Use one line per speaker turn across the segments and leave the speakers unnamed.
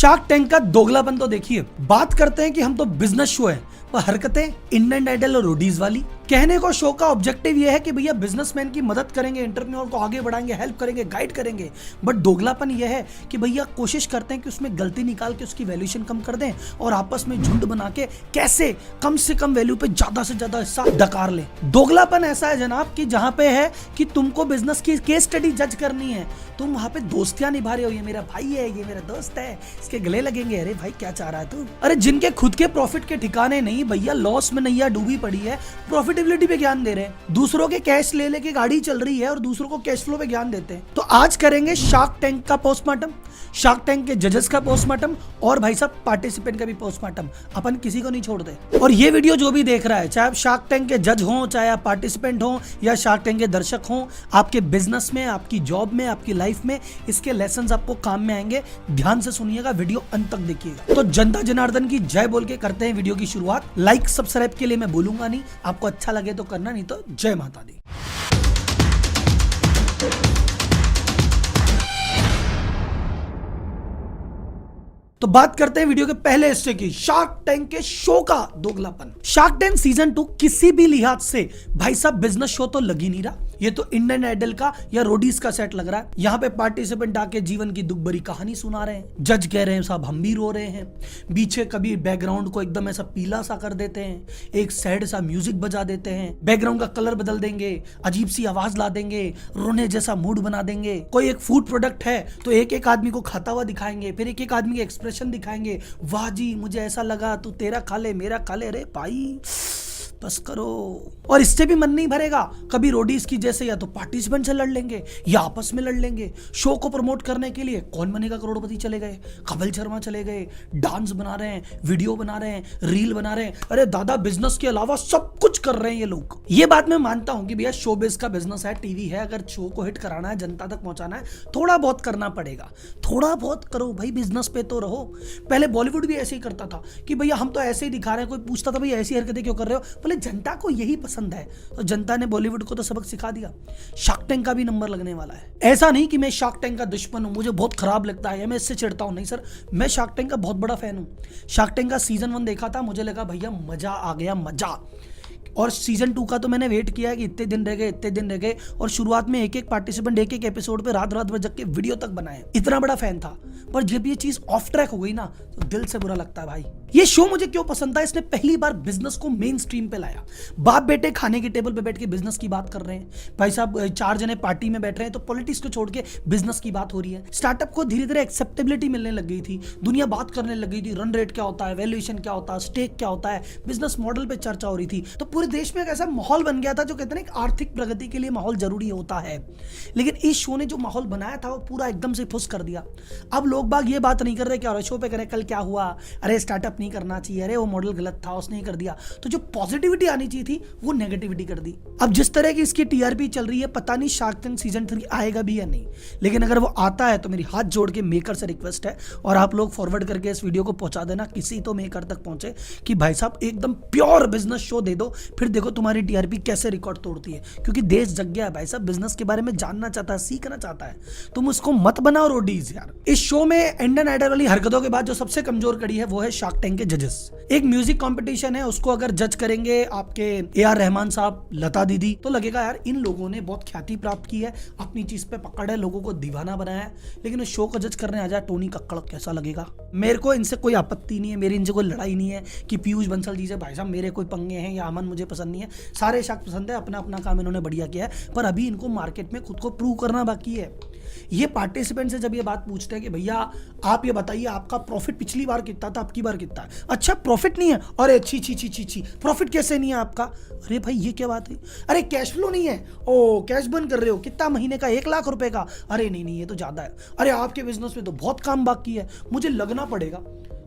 Shark tank का दोगलापन तो देखिए। बात करते हैं कि हम तो बिजनेस शो है, पर हरकतें इंडियन आइडल और रोडीज वाली। कहने को शो का ऑब्जेक्टिव ये है कि भैया बिजनेसमैन की मदद करेंगे, एंटरप्रेन्योर को आगे बढ़ाएंगे, हेल्प करेंगे, गाइड करेंगे। बट दोगलापन ये है कि भैया कोशिश करते हैं कि उसमें गलती निकाल के उसकी वैल्यूएशन कम कर दें और आपस में झुंड बना के कैसे कम से कम वैल्यू पे ज्यादा से ज्यादा हिस्सा डकार ले। दोगलापन ऐसा है जनाब कि जहां पे है कि तुमको बिजनेस की केस स्टडी जज करनी है, तुम वहां पे दोस्तियां निभा रहे हो, ये मेरा भाई है, ये मेरा दोस्त है, इसके गले लगेंगे, अरे भाई क्या चाह रहा है तू। अरे जिनके खुद के प्रॉफिट के ठिकाने नहीं भैया, लॉस में नैया डूबी पड़ी है, प्रॉफिटेबिलिटी पे ज्ञान दे रहे हैं। दूसरों के कैश ले लेके गाड़ी चल रही है और दूसरों को कैश फ्लो पे ज्ञान देते हैं। तो आज करेंगे शार्क टैंक का पोस्टमार्टम, शार्क टैंक के जजेस का पोस्टमार्टम और भाई साहब पार्टिसिपेंट का भी पोस्टमार्टम। अपन किसी को नहीं छोड़ते। और ये वीडियो जो भी देख रहा है, चाहे आप शार्क टैंक के जज हो, चाहे आप पार्टिसिपेंट हो या शार्क टैंक के दर्शक हो, आपके बिजनेस में, आपकी जॉब में, आपकी लाइफ में इसके लेसन्स आपको काम में आएंगे। ध्यान से सुनिएगा, वीडियो अंत तक देखिएगा। तो जनता जनार्दन की जय बोल के करते हैं वीडियो की शुरुआत। लाइक सब्सक्राइब के लिए मैं बोलूंगा नहीं, आपको अच्छा लगे तो करना, नहीं तो जय माता दी। तो बात करते हैं वीडियो के पहले हिस्से की, शार्क टैंक के शो का दोगलापन। शार्क टैंक सीजन 2 किसी भी लिहाज से भाई साहब बिजनेस शो तो लग ही नहीं रहा। ये तो इंडियन आइडल का या रोडीज का सेट लग रहा है। यहाँ पे पार्टिसिपेंट आके जीवन की दुख भरी कहानी सुना रहे हैं, जज कह रहे हैं साहब हम भी रो रहे हैं, पीछे कभी बैकग्राउंड को एकदम ऐसा पीला सा कर देते हैं, एक सैड सा म्यूजिक बजा देते हैं, बैकग्राउंड का कलर बदल देंगे, अजीब सी आवाज ला देंगे, रोने जैसा मूड बना देंगे। कोई एक फूड प्रोडक्ट है तो एक एक आदमी को खाता हुआ दिखाएंगे, फिर एक एक आदमी के एक्सप्रेशन दिखाएंगे, वाह जी मुझे ऐसा लगा, तू तेरा खा ले मेरा खा ले, अरे भाई बस करो। और इससे भी मन नहीं भरेगा। कभी रोडीज की जैसे या तो पार्टिसिपेंट से लड़ लेंगे या आपस में लड़ लेंगे। शो को प्रमोट करने के लिए कौन बनेगा करोड़पति चले गए, कपिल शर्मा चले गए, डांस बना रहे हैं, वीडियो बना रहे हैं, रील बना रहे हैं। अरे दादा बिजनेस के अलावा सब कुछ कर रहे हैं ये लोग। ये बात मैं मानता हूं कि भैया शोबिज का बिजनेस है, टीवी है, अगर शो को हिट कराना है, जनता तक पहुंचाना है, थोड़ा बहुत करना पड़ेगा। थोड़ा बहुत करो भाई, बिजनेस पे तो रहो। पहले बॉलीवुड भी ऐसे ही करता था कि भैया हम तो ऐसे ही दिखा रहे हैं। कोई पूछता था भैया ऐसी हरकतें क्यों कर रहे हो, जनता को यही पसंद है, तो जनता ने बॉलीवुड को तो सबक सिखा दिया। शार्क टैंक का भी नंबर लगने वाला है। ऐसा नहीं कि मैं शार्क टैंक का दुश्मन हूं, मुझे बहुत खराब लगता है या मैं इससे चिढ़ता हूं, नहीं सर, मैं शार्क टैंक का बहुत बड़ा फैन हूं। शार्क टैंक का सीजन 1 देखा था, मुझे लगा भैया मजा आ गया, मजा। और सीजन 2 का तो मैंने वेट किया है कि इतने दिन रह गए, इतने दिन रह गए, और शुरुआत में एक एक पार्टिसिपेंट एक एक एपिसोड पे रात रात भर जग के वीडियो तक बनाए, इतना बड़ा फैन था। पर जब ये चीज ऑफ ट्रैक हो गई ना तो दिल से बुरा लगता है भाई। ये शो मुझे क्यों पसंद था, इसने पहली बार बिजनेस को मेन स्ट्रीम पे लाया। बाप बेटे खाने की टेबल पे बैठ के बिजनेस की बात कर रहे हैं, भाई साहब 4 जने पार्टी में बैठ रहे हैं तो पॉलिटिक्स को छोड़ के बिजनेस की बात हो रही है। स्टार्टअप को धीरे धीरे एक्सेप्टेबिलिटी मिलने लग गई थी, दुनिया बात करने लग गई थी, रन रेट क्या होता है, वैल्यूएशन क्या होता है, स्टेक क्या होता है, बिजनेस मॉडल पे चर्चा हो रही थी। तो पूरे देश में एक ऐसा माहौल बन गया था जो कहते हैं आर्थिक प्रगति के लिए माहौल जरूरी होता है। लेकिन इस शो ने जो माहौल बनाया था वो पूरा एकदम से फुस कर दिया। अब लोग बाग ये बात नहीं कर रहे कि शो पे करें कल क्या हुआ, अरे स्टार्टअप नहीं करना चाहिए, अरे वो मॉडल गलत था उसने कर दिया। तो जो पॉजिटिविटी आनी चाहिए थी वो नेगेटिविटी कर दी। अब जिस तरह की इसकी टीआरपी चल रही है, पता नहीं शार्क टैंक सीजन 3 आएगा भी या नहीं, लेकिन अगर वो आता है तो मेरी हाथ जोड़ के मेकर से रिक्वेस्ट है, और आप लोग फॉरवर्ड करके इस वीडियो को पहुंचा देना, किसी तो मेकर तक पहुंचे कि भाई साहब एकदम प्योर बिजनेस शो दे दो, फिर देखो तुम्हारी टीआरपी कैसे रिकॉर्ड तोड़ती है। क्योंकि देश जग गया है भाई साहब, बिजनेस के बारे में जानना चाहता है, सीखना चाहता है, तुम उसको मत बनाओ रोडीज यार। इस शो में इंडियन आइडल वाली हरकतों के बाद जो सबसे कमजोर कड़ी है वो है शार्क टैंक के जजेस। एक म्यूजिक कंपटीशन है, उसको अगर जज करेंगे आपके AR रहमान साहब, लता दीदी, तो लगेगा यार इन लोगों ने बहुत ख्याति प्राप्त की है, अपनी चीज पे पकड़ है, लोगों को दीवाना बनाया है। लेकिन उस शो को जज करने आ जाए टोनी कक्कड़, कैसा लगेगा। मेरे को इनसे कोई आपत्ति नहीं है, मेरी इनसे कोई लड़ाई नहीं है कि पीयूष बंसल जी से भाई साहब मेरे कोई पंगे हैं या अमन मुझे पसंद नहीं है। सारे शार्क पसंद है, अपना अपना काम इन्होंने बढ़िया किया है, पर अभी इनको मार्केट में खुद को प्रूव करना बाकी है। ये पार्टिसिपेंट से जब ये बात पूछते हैं कि भैया आप ये बताइए आपका प्रॉफिट पिछली बार कितना था, आपकी बार कितना है, अच्छा प्रॉफिट नहीं है, अरे छी छी छी छी छी, प्रॉफिट कैसे नहीं है आपका, अरे भाई ये क्या बात है, अरे कैश फ्लो नहीं है, ओ कैश बर्न कर रहे हो, कितना महीने का, 1 लाख रुपए का, अरे नहीं नहीं ये तो ज्यादा है, अरे आपके बिजनेस में तो बहुत काम बाकी है, मुझे लगना पड़ेगा,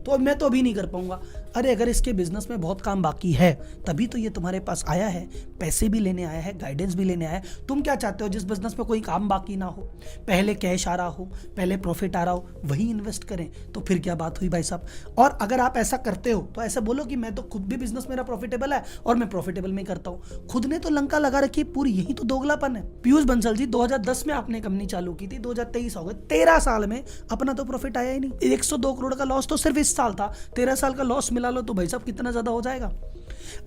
तो मैं तो अभी नहीं कर पाऊंगा। अरे अगर इसके बिजनेस में बहुत काम बाकी है तभी तो ये तुम्हारे पास आया है, पैसे भी लेने आया है, गाइडेंस भी लेने आया है। तुम क्या चाहते हो? जिस बिजनेस में कोई काम बाकी ना हो, पहले कैश आ रहा हो, पहले प्रॉफिट आ रहा हो, वही इन्वेस्ट करें। तो फिर क्या बात हुई भाई साहब। और अगर आप ऐसा करते हो तो ऐसा बोलो कि मैं तो खुद भी बिजनेस मेरा प्रॉफिटेबल है और मैं प्रॉफिटेबल में करता हूं। खुद ने तो लंका लगा रखी पूरी, यही तो दोगलापन है। पीयूष बंसल जी 2010 में आपने कंपनी चालू की थी, 2023 हो गए, 13 साल में अपना तो प्रॉफिट आया ही नहीं। 102 करोड़ का लॉस तो सिर्फ इस साल था, 13 साल का लॉस मिला लो तो भाई साहब कितना ज्यादा हो जाएगा।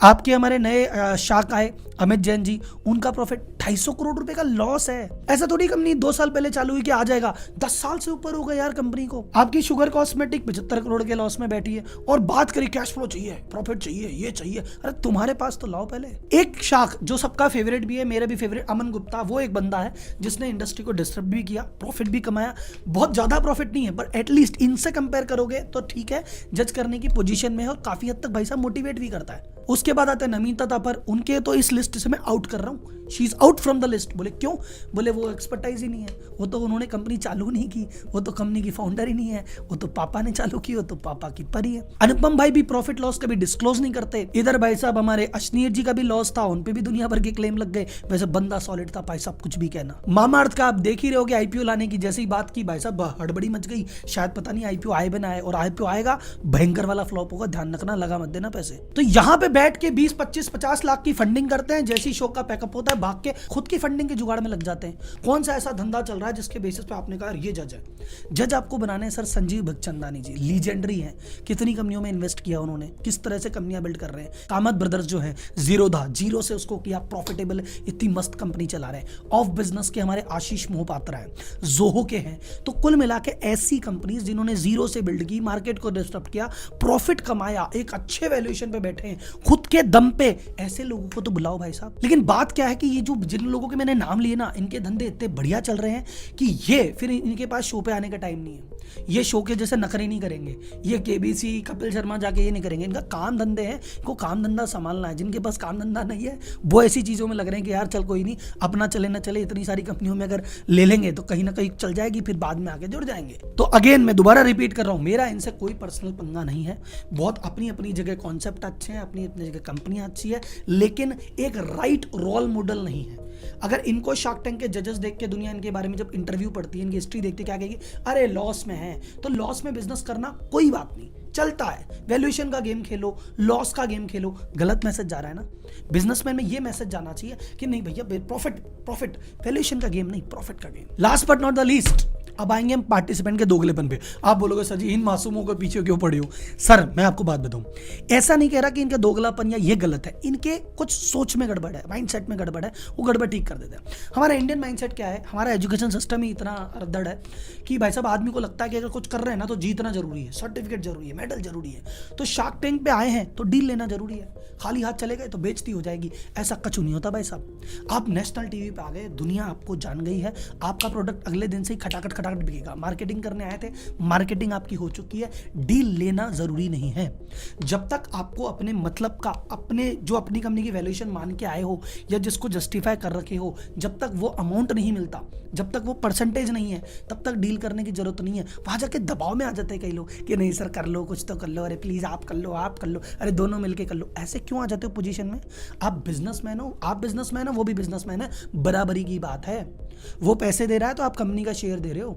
आपके हमारे नए शाख आए अमित जैन जी, उनका प्रॉफिट 250 करोड़ रुपए का लॉस है। ऐसा थोड़ी कंपनी 2 साल पहले चालू हुई कि आ जाएगा, 10 साल से ऊपर हो गया यार कंपनी को। आपकी शुगर कॉस्मेटिक 75 करोड़ के लॉस में बैठी है और बात करी कैश फ्लो चाहिए, प्रॉफिट चाहिए, ये चाहिए। अरे तुम्हारे पास तो लाओ पहले। एक शाख जो सबका फेवरेट भी है, मेरा भी फेवरेट, अमन गुप्ता, वो एक बंदा है जिसने इंडस्ट्री को डिस्टर्ब भी किया, प्रॉफिट भी कमाया। बहुत ज्यादा प्रॉफिट नहीं है पर एटलीस्ट इनसे कंपेयर करोगे तो ठीक है, जज करने की पोजीशन में है और काफी हद तक भाई साहब मोटिवेट भी करता है। उसके बाद आते हैं नमीता तापर, उनके तो इस लिस्ट से मैं आउट कर रहा हूँ, she is out from the list. बोले क्यों? बोले वो एक्सपर्टाइज ही नहीं है, वो तो उन्होंने कंपनी चालू नहीं की, वो तो कंपनी की फाउंडर ही नहीं है, वो तो पापा ने चालू की, वो तो पापा की परी है। अनुपम भाई भी प्रॉफिट लॉस कभी डिस्क्लोज नहीं करते। इधर भाई साहब हमारे अश्नीर जी का भी लॉस था, उन पे भी दुनिया भर के क्लेम लग गए। वैसे बंदा सॉलिड था भाई साहब, कुछ भी कहना। मामा अर्थ का आप देख ही रहोगे, आईपीओ लाने की जैसे ही बात की भाई साहब हड़बड़ी मच गई, शायद पता नहीं आईपीओ आए बना है, और आईपीओ आएगा भयंकर वाला फ्लॉप होगा, ध्यान रखना, लगा मत देना पैसे। तो यहाँ पे बैठ के 20-25-50 लाख की फंडिंग करते हैं, जैसी शो का पैकअप होता है भाग के खुद की फंडिंग के जुगाड़ में लग जाते हैं। कौन सा ऐसा धंधा चल रहा है जिसके बेसिस पे आपने कहा ये जज है? जज आपको बनाने हैं सर संजीव भगचंदानी जी, लीजेंडरी हैं, कितनी कंपनियों में इन्वेस्ट किया उन्होंने, किस तरह से कंपनियां बिल्ड कर रहे हैं। कामत ब्रदर्स जो है जीरो से उसको किया प्रॉफिटेबल, इतनी मस्त कंपनी चला रहे हैं। ऑफ बिजनेस के हमारे आशीष मोहपात्रा हैं, जोहो के हैं। तो कुल मिला के ऐसी कंपनीज जिन्होंने जीरो से बिल्ड की, मार्केट को डिस्टर्ब किया, प्रॉफिट कमाया, एक अच्छे वैल्यूएशन पे बैठे हैं खुद के दम पे, ऐसे लोगों को तो बुलाओ भाई साहब। लेकिन बात क्या है कि ये जो जिन लोगों के मैंने नाम लिए ना, इनके धंधे इतने बढ़िया चल रहे हैं कि ये फिर इनके पास शो पे आने का टाइम नहीं है। ये शो के जैसे नखरे नहीं करेंगे, ये केबीसी कपिल शर्मा जाके ये नहीं करेंगे। इनका काम धंधे हैं, इनको काम धंधा संभालना है। जिनके पास काम धंधा नहीं है वो ऐसी चीजों में लग रहे हैं कि यार चल कोई नहीं, अपना चले ना चले, इतनी सारी कंपनियों में अगर ले लेंगे तो कहीं ना कहीं चल जाएगी, फिर बाद में आके जुड़ जाएंगे। तो अगेन मैं दोबारा रिपीट कर रहा हूं, मेरा इनसे कोई पर्सनल पंगा नहीं है। बहुत अपनी अपनी जगह कॉन्सेप्ट अच्छे हैं, अपनी अपनी जगह कंपनियां अच्छी है, लेकिन एक राइट रोल मॉडल नहीं है। अगर इनको शार्क टैंक के जजेस देख के दुनिया इनके बारे में जब इंटरव्यू पढ़ती है, इनकी हिस्ट्री देखती है, क्या कहेगी? अरे लॉस में है तो लॉस में बिजनेस करना कोई बात नहीं, चलता है। वैल्यूएशन का गेम खेलो, लॉस का गेम खेलो। गलत मैसेज जा रहा है ना। बिजनेसमैन में ये मैसेज जाना चाहिए कि नहीं भैया प्रॉफिट, वैल्यूएशन का गेम नहीं, प्रॉफिट का game. Last but not the least, अब आएंगे हम पार्टिसिपेंट के दोगलेपन पे। आप बोलोगे सर जी इन मासूमों के पीछे क्यों पड़े हो? सर मैं आपको बात बताऊं, ऐसा नहीं कह रहा कि इनका दोगलापन या ये गलत है, इनके कुछ सोच में गड़बड़ है, माइंडसेट में गड़बड़ है, वो गड़बड़ ठीक कर देते हैं। हमारा इंडियन माइंडसेट क्या है, हमारा एजुकेशन सिस्टम ही इतना रद्दड़ है कि भाई साहब आदमी को लगता है कि अगर कुछ कर रहे हैं ना तो जीतना जरूरी है, सर्टिफिकेट जरूरी है, मेडल जरूरी है। तो शार्क टैंक पे आए हैं तो डील लेना जरूरी है, खाली हाथ चले गए तो बेइज्जती हो जाएगी। ऐसा कछु नहीं होता भाई साहब। आप नेशनल टीवी पे आ गए, दुनिया आपको जान गई है, आपका प्रोडक्ट अगले दिन से ही खटाखट बिकेगा। मार्केटिंग करने आए थे, मार्केटिंग आपकी हो चुकी है, डील लेना जरूरी नहीं है। जब तक आपको अपने मतलब का, अपने जो अपनी कंपनी की वैल्यूएशन मान के आए हो या जिसको जस्टिफाई कर रखे हो, जब तक वो अमाउंट नहीं मिलता, जब तक वो परसेंटेज नहीं है, तब तक डील करने की जरूरत नहीं है। वहां जाके दबाव में आ जाते हैं कई लोग कि नहीं सर कर लो, कुछ तो कर लो, अरे प्लीज आप कर लो, अरे दोनों मिलके कर लो। ऐसे क्यों आ जाते हो पोजीशन में? आप बिजनेसमैन हो, वो भी बिजनेसमैन है, बराबरी की बात है। वो पैसे दे रहा है तो आप कंपनी का शेयर दे रहे हो,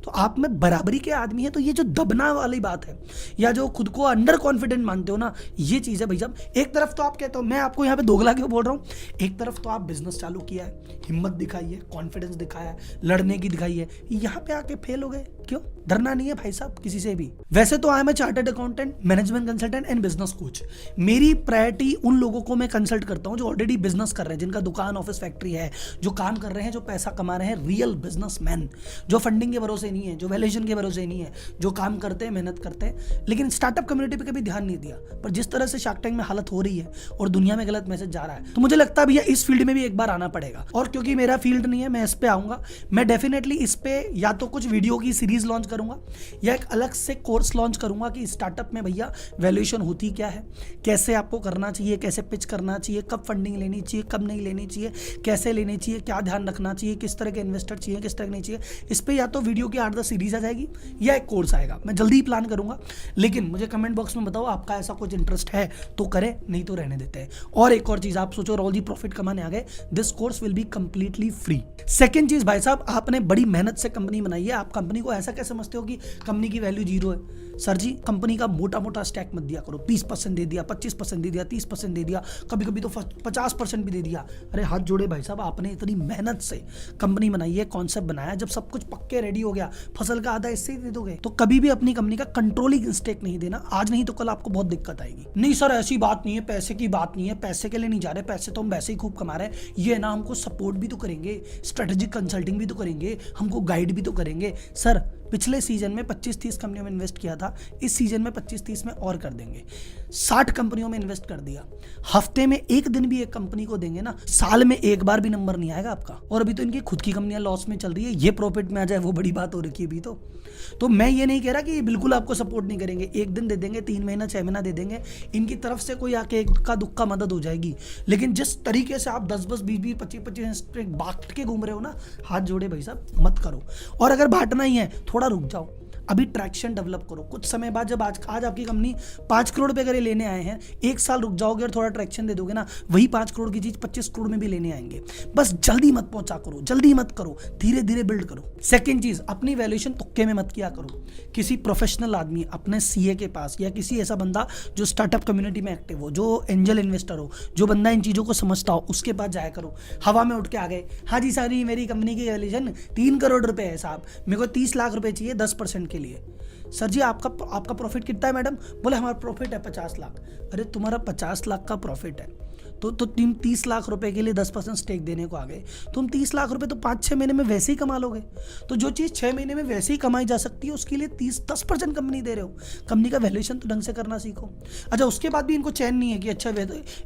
तो आप में बराबरी के आदमी है। तो ये जो दबना वाली बात है या जो खुद को अंडर कॉन्फिडेंट मानते हो ना, ये चीज है भाई साहब। एक तरफ तो आप कहते हो, मैं आपको यहाँ पे दोगला क्यों बोल रहा हूँ, एक तरफ तो आप बिजनेस चालू किया है, हिम्मत दिखाई है, कॉन्फिडेंस दिखाया है, लड़ने की दिखाई है, यहाँ पे आके फेल हो गए क्यों? डरना नहीं है भाई साहब किसी से भी। वैसे तो I am chartered accountant, management consultant and business coach. मेरी प्रायोरिटी उन लोगों को मैं कंसल्ट करता हूँ जो ऑलरेडी बिजनेस कर रहे हैं, जिनका दुकान ऑफिस फैक्ट्री है, जो काम कर रहे हैं, जो पैसा कमा रहे हैं, रियल बिजनेसमैन, जो फंडिंग के भरोसे नहीं है, जो वैल्यूएशन के भरोसे नहीं है, जो काम करते हैं, मेहनत करते हैं। लेकिन स्टार्टअप कम्युनिटी पे कभी ध्यान नहीं दिया। पर जिस तरह से शार्क टैंक में हालत हो रही है और दुनिया में गलत मैसेज जा रहा है, तो मुझे लगता है भैया इस फील्ड में भी एक बार आना पड़ेगा। और क्योंकि मेरा फील्ड नहीं है, मैं इस पे आऊंगा। मैं डेफिनेटली इस पे या तो कुछ वीडियो की सीरीज सीरीज लॉन्च करूंगा या एक अलग से कोर्स लॉन्च करूंगा कि स्टार्टअप में भैया वैल्यूएशन होती क्या है, कैसे आपको करना चाहिए, कैसे पिच करना चाहिए, कब फंडिंग लेनी चाहिए, कब नहीं लेनी चाहिए, कैसे लेनी चाहिए, क्या ध्यान रखना चाहिए, किस तरह के इन्वेस्टर चाहिए, किस तरह के नहीं चाहिए। इस पर या तो वीडियो की 8-10 सीरीज आ जाएगी या एक कोर्स आएगा। मैं जल्दी ही प्लान करूंगा, लेकिन मुझे कमेंट बॉक्स में बताओ आपका ऐसा कुछ इंटरेस्ट है तो करें, नहीं तो रहने देते हैं। और एक और चीज, आप सोचो राहुल जी प्रॉफिट कमाने आ गए, this course will be completely free. Second चीज भाई साहब, आपने बड़ी मेहनत से कंपनी बनाई है, आप कंपनी को ऐसा कैसे समझते हो कि कंपनी की वैल्यू 0 है। सर जी कंपनी का मोटा मोटा स्टैक मत दिया करो, 20% दे दिया, 25% दे दिया, 30% दे दिया, कभी कभी तो 50% भी दे दिया। अरे हाथ जोड़े भाई साहब, आपने इतनी मेहनत से कंपनी बनाई है, कॉन्सेप्ट बनाया, जब सब कुछ पक्के रेडी हो गया, फसल का आधा इससे ही दे दोगे। तो कभी भी अपनी कंपनी का कंट्रोलिंग स्टेक नहीं देना, आज नहीं तो कल आपको बहुत दिक्कत आएगी। नहीं सर ऐसी बात नहीं है, पैसे की बात नहीं है, पैसे के लिए नहीं जा रहे, पैसे तो हम वैसे ही खूब कमा रहे हैं। ये ना हमको सपोर्ट भी तो करेंगे, स्ट्रेटेजिक कंसल्टिंग भी तो करेंगे, हमको गाइड भी तो करेंगे। सर पिछले सीजन में 25-30 कंपनियों में इन्वेस्ट किया था, इस सीजन में 25-30 में और कर देंगे। 60 कंपनियों में इन्वेस्ट कर दिया, हफ्ते में एक दिन भी एक कंपनी को देंगे ना, साल में एक बार भी नंबर नहीं आएगा आपका। और अभी तो इनकी खुद की कंपनियां लॉस में चल रही है, ये प्रॉफिट में आ जाए वो बड़ी बात हो रखी है अभी तो मैं ये नहीं कह रहा कि बिल्कुल आपको सपोर्ट नहीं करेंगे, एक दिन दे देंगे, 3 महीना 6 महीना दे देंगे, इनकी तरफ से कोई आके इक्का दुक्का मदद हो जाएगी। लेकिन जिस तरीके से आप 10-10, 20-20, 25-25 बांट के घूम रहे हो ना, हाथ जोड़े भाई साहब मत करो। और अगर बांटना ही है थोड़ा रुक जाओ, अभी ट्रैक्शन डेवलप करो। कुछ समय बाद जब आज आपकी कंपनी 5 करोड़ रुपए अगर लेने आए हैं, 1 साल रुक जाओगे और थोड़ा ट्रैक्शन दे दोगे ना, वही 5 करोड़ की चीज 25 करोड़ में भी लेने आएंगे। बस जल्दी मत पहुंचा करो, जल्दी मत करो, धीरे धीरे बिल्ड करो। सेकंड चीज, अपनी वैल्यूएशन तुक्के में मत किया करो। किसी प्रोफेशनल आदमी, अपने सीए के पास या किसी ऐसा बंदा जो स्टार्टअप कम्युनिटी में एक्टिव हो, जो एंजल इन्वेस्टर हो, जो बंदा इन चीजों को समझता हो, उसके पास जाया करो। हवा में उठ के आ गए, हाँ जी सारी मेरी कंपनी की वैल्यूएशन 3 करोड़ रुपए है साहब, मेरे को 30 लाख रुपए चाहिए 10% के लिए। सर जी आपका प्रॉफिट कितना है मैडम? बोले हमारा प्रॉफिट है 50 लाख। अरे तुम्हारा 50 लाख का प्रॉफिट है तो तुम 30 लाख रुपए के लिए 10% स्टेक देने को आ गए। तुम 30 लाख रुपए तो 5-6 महीने में वैसे ही कमा लोगे। तो जो चीज़ 6 महीने में वैसे ही कमाई जा सकती है, उसके लिए 10% कंपनी दे रहे हो। कंपनी का वैल्यूएशन तो ढंग से करना सीखो। अच्छा उसके बाद भी इनको चैन नहीं है कि अच्छा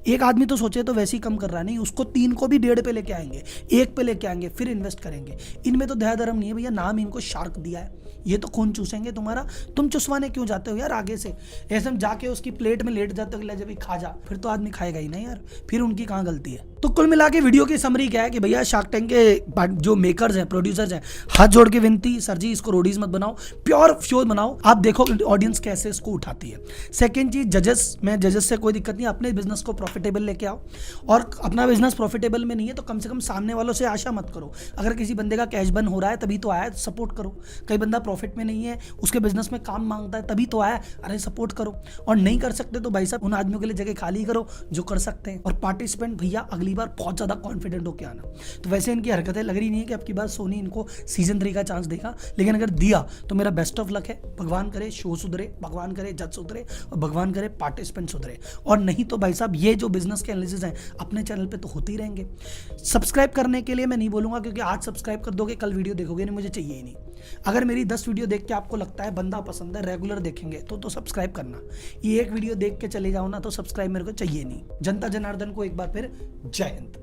एक आदमी तो सोचे तो वैसे ही कम कर रहा नहीं, उसको 3 को भी 1.5 पे लेके आएंगे, 1 पे लेके आएंगे, फिर इन्वेस्ट करेंगे। इनमें तो दया धर्म नहीं है भैया, नाम इनको शार्क दिया है, ये तो खून चूसेंगे तुम्हारा। तुम चुसवाने क्यों जाते हो यार आगे से? ऐसे में जाके उसकी प्लेट में लेट जाते हो, जब खा जा, फिर तो आदमी खाएगा ही ना यार, फिर उनकी कहाँ गलती है। तो कुल मिला के वीडियो की समरी क्या है कि भैया शार्क टैंक के जो मेकर्स हैं, प्रोड्यूसर्स हैं, हाथ जोड़ के विनती, सर जी इसको रोडीज मत बनाओ, प्योर शो बनाओ। आप देखो ऑडियंस कैसे इसको उठाती है। सेकंड चीज, जजेस से कोई दिक्कत नहीं, अपने बिजनेस को प्रॉफिटेबल लेके आओ। और अपना बिजनेस प्रॉफिटेबल में नहीं है तो कम से कम सामने वालों से आशा मत करो। अगर किसी बंदे का कैश बर्न हो रहा है तभी तो आया, सपोर्ट करो। कई बंदा प्रॉफिट में नहीं है, उसके बिजनेस में काम मांगता है, तभी तो आया, अरे सपोर्ट करो। और नहीं कर सकते तो भाई साहब उन आदमियों के लिए जगह खाली करो जो कर सकते हैं। और पार्टिसिपेंट भैया अगली बार बहुत ज्यादा कॉन्फिडेंट होकर आना। तो वैसे इनकी हरकतें लग रही नहीं है कि आपकी बार सोनी इनको सीजन 3 का चांस देगा, लेकिन अगर दिया तो मेरा बेस्ट ऑफ लक है। भगवान करे शो सुधरे, भगवान करे जज सुधरे, और भगवान करे पार्टिसिपेंट सुधरे। और नहीं तो भाई साहब ये जो बिजनेस के एनालिसिस हैं अपने चैनल पे तो होते ही रहेंगे। सब्सक्राइब करने के लिए मैं नहीं बोलूंगा, क्योंकि आज सब्सक्राइब कर दोगे कल वीडियो देखोगे नहीं, मुझे चाहिए ही नहीं। अगर मेरी 10 वीडियो देख के आपको लगता है बंदा पसंद है, रेगुलर देखेंगे तो सब्सक्राइब करना। ये एक वीडियो देख के चले जाओ ना तो सब्सक्राइब मेरे को चाहिए नहीं। जनता जनार्दन को एक बार फिर जय हिंद।